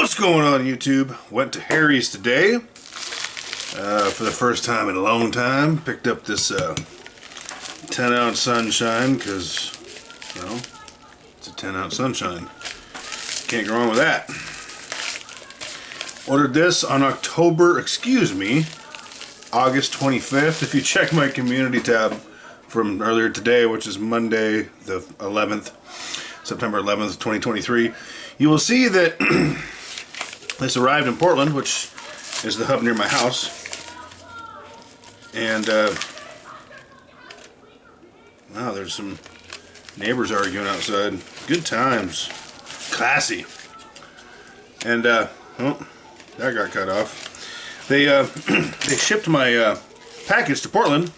What's going on, YouTube? Went to Harry's today for the first time in a long time. Picked up this 10-ounce sunshine because, you know, it's a 10-ounce sunshine. Can't go wrong with that. Ordered this on August 25th. If you check my community tab from earlier today, which is Monday the 11th, September 11th, 2023, you will see that this arrived in Portland, which is the hub near my house. And, wow, there's some neighbors arguing outside. Good times. Classy. And, oh, that got cut off. They they shipped my package to Portland,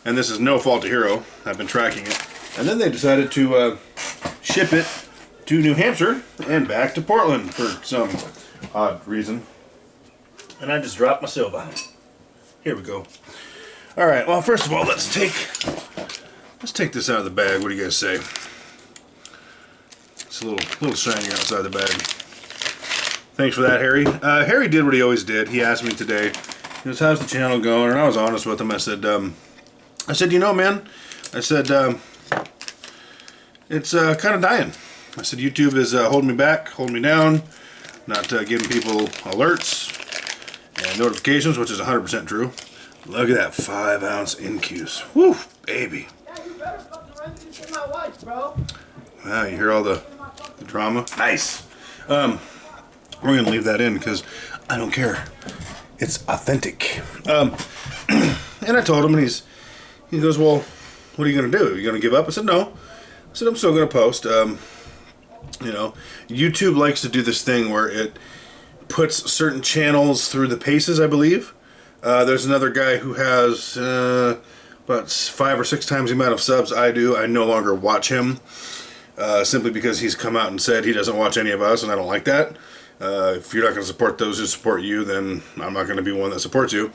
and this is no fault of Hero. I've been tracking it. And then they decided to ship it to New Hampshire and back to Portland for some odd reason. And I just dropped my silver. Here we go. All right. Well, first of all, let's take this out of the bag. What do you guys say? It's a little shiny outside the bag. Thanks for that, Harry. Harry did what he always did. He asked me today, he goes, "How's the channel going?" And I was honest with him. I said, you know, man, I said, it's kind of dying. I said, YouTube is holding me back, holding me down, not giving people alerts and notifications, which is 100% true. Look at that 5-ounce Incuse. Woo, baby. Yeah, you better fucking run into my wife, bro. Wow, you hear all the drama? Nice. We're going to leave that in because I don't care. It's authentic. And I told him, and he goes, "Well, what are you going to do? Are you going to give up?" I said, "No." I said, "I'm still going to post." You know, YouTube likes to do this thing where it puts certain channels through the paces, I believe. There's another guy who has about 5 or 6 times the amount of subs I do. I no longer watch him simply because he's come out and said he doesn't watch any of us, and I don't like that. If you're not going to support those who support you, then I'm not going to be one that supports you.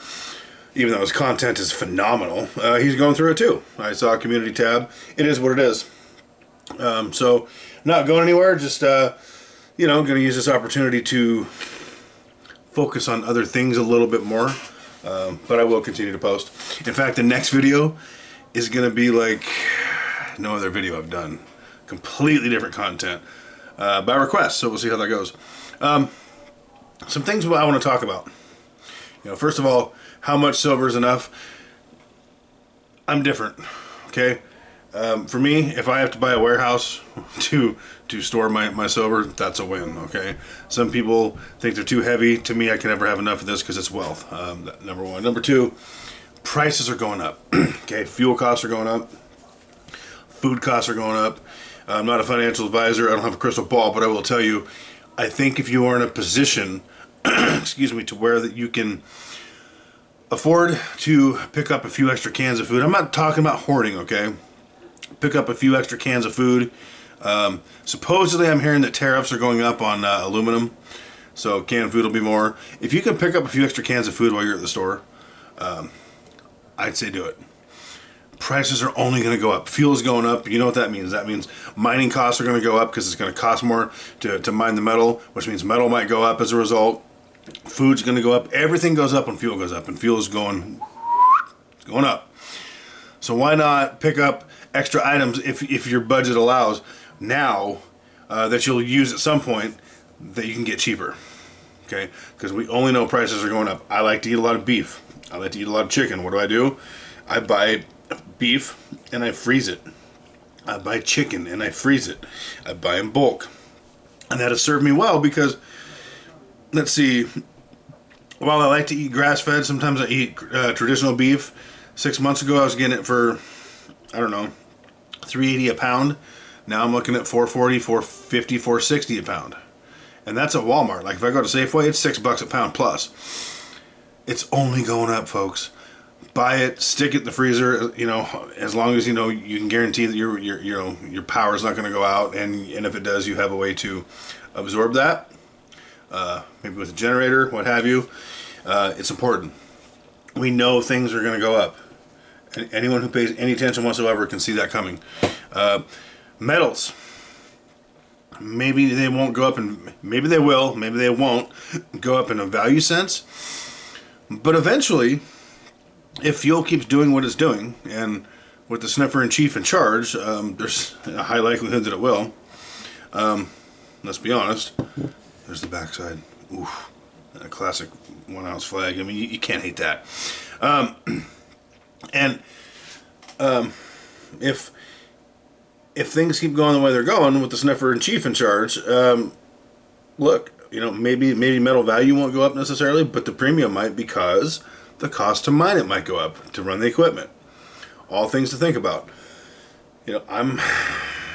Even though his content is phenomenal, he's going through it too. I saw a community tab. It is what it is. So, not going anywhere, just, you know, going to use this opportunity to focus on other things a little bit more. But I will continue to post. In fact, the next video is going to be like no other video I've done. Completely different content by request, so we'll see how that goes. Some things I want to talk about. You know, first of all, how much silver is enough? I'm different, okay? For me, if I have to buy a warehouse to store my silver, that's a win, okay? Some people think they're too heavy. To me, I can never have enough of this because it's wealth, number one. Number two, prices are going up, okay? Fuel costs are going up. Food costs are going up. I'm not a financial advisor. I don't have a crystal ball, but I will tell you, I think if you are in a position, excuse me, to where that you can afford to pick up a few extra cans of food. I'm not talking about hoarding, okay? Pick up a few extra cans of food. Supposedly I'm hearing that tariffs are going up on aluminum, so canned food will be more. If you can pick up a few extra cans of food while you're at the store, I'd say do it. Prices are only going to go up. Fuel is going up. You know what that means. That means mining costs are going to go up because it's going to cost more to mine the metal, which means metal might go up as a result. Food's going to go up. Everything goes up when fuel goes up, and fuel is going up. So why not pick up extra items if your budget allows now that you'll use at some point that you can get cheaper, okay? Because we only know prices are going up. I like to eat a lot of beef. I like to eat a lot of chicken. What do? I buy beef and I freeze it. I buy chicken and I freeze it. I buy in bulk. And that has served me well because, let's see, while I like to eat grass-fed, sometimes I eat traditional beef. 6 months ago I was getting it for, I don't know, $3.80 a pound. Now I'm looking at $4.40, $4.50, $4.60 a pound. And that's at Walmart. Like if I go to Safeway, it's $6 a pound plus. It's only going up, folks. Buy it, stick it in the freezer, you know, as long as you know you can guarantee that your power is not going to go out, and if it does, you have a way to absorb that. Maybe with a generator, what have you. It's important. We know things are going to go up. And anyone who pays any attention whatsoever can see that coming. Metals. Maybe they won't go up, and maybe they will, maybe they won't go up in a value sense. But eventually, if fuel keeps doing what it's doing, and with the sniffer in chief in charge, there's a high likelihood that it will. Let's be honest. There's the backside. Oof. A classic 1 ounce flag. I mean, you can't hate that. If things keep going the way they're going with the sniffer in chief in charge, look, maybe metal value won't go up necessarily, but the premium might, because the cost to mine it might go up to run the equipment. All things to think about.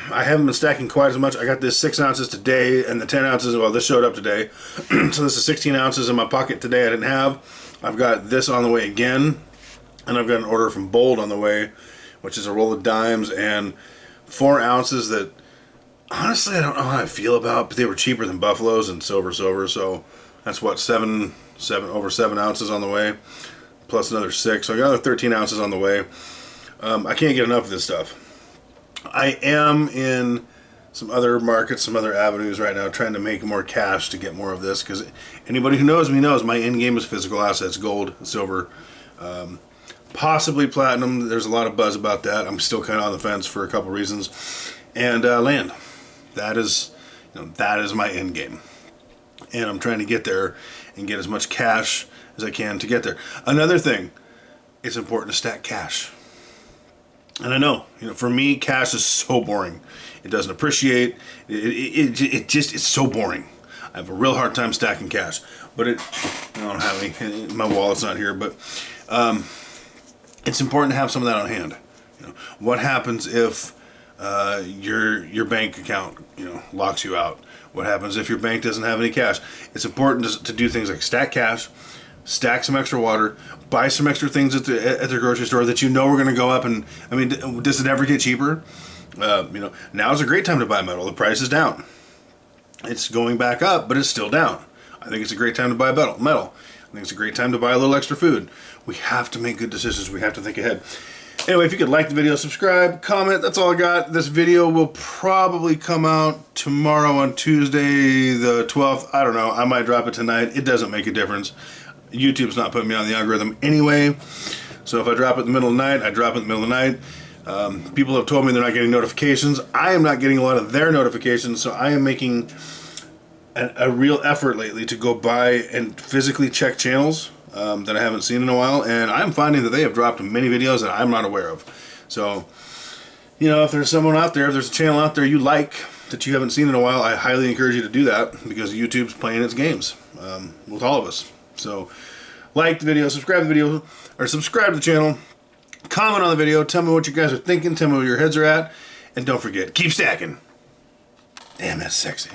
I haven't been stacking quite as much. I got this 6 ounces today, and the 10 ounces, well, this showed up today. So this is 16 ounces in my pocket today I didn't have. I've got this on the way again, and I've got an order from Bold on the way, which is a roll of dimes and 4 ounces that, honestly, I don't know how I feel about, but they were cheaper than Buffalo's and Silver, so that's what, over 7 ounces on the way, plus another 6, so I got another 13 ounces on the way. I can't get enough of this stuff. I am in some other markets, some other avenues right now, trying to make more cash to get more of this, because anybody who knows me knows my end game is physical assets, gold, silver, possibly platinum. There's a lot of buzz about that. I'm still kind of on the fence for a couple reasons. And land. That is my end game. And I'm trying to get there and get as much cash as I can to get there. Another thing, it's important to stack cash. And I know, for me, cash is so boring. It doesn't appreciate. It's so boring. I have a real hard time stacking cash. But I don't have any. My wallet's not here, but it's important to have some of that on hand. What happens if your bank account locks you out? What happens if your bank doesn't have any cash? It's important to do things like stack cash, stack some extra water, buy some extra things at the grocery store that are going to go up. And I mean, does it ever get cheaper? Now is a great time to buy metal. The price is down. It's going back up, but it's still down. I think it's a great time to buy metal. I think it's a great time to buy a little extra food. We have to make good decisions. We have to think ahead. Anyway, if you could like the video, subscribe, comment, that's all I got. This video will probably come out tomorrow on Tuesday the 12th. I don't know. I might drop it tonight. It doesn't make a difference. YouTube's not putting me on the algorithm anyway. So if I drop it in the middle of the night, I drop it in the middle of the night. People have told me they're not getting notifications. I am not getting a lot of their notifications, so I am making a real effort lately to go by and physically check channels that I haven't seen in a while, and I'm finding that they have dropped many videos that I'm not aware of. So, if there's someone out there, if there's a channel out there you like that you haven't seen in a while, I highly encourage you to do that, because YouTube's playing its games with all of us. So, like the video, subscribe to the video, or subscribe to the channel, comment on the video, tell me what you guys are thinking, tell me where your heads are at, and don't forget, keep stacking. Damn, that's sexy.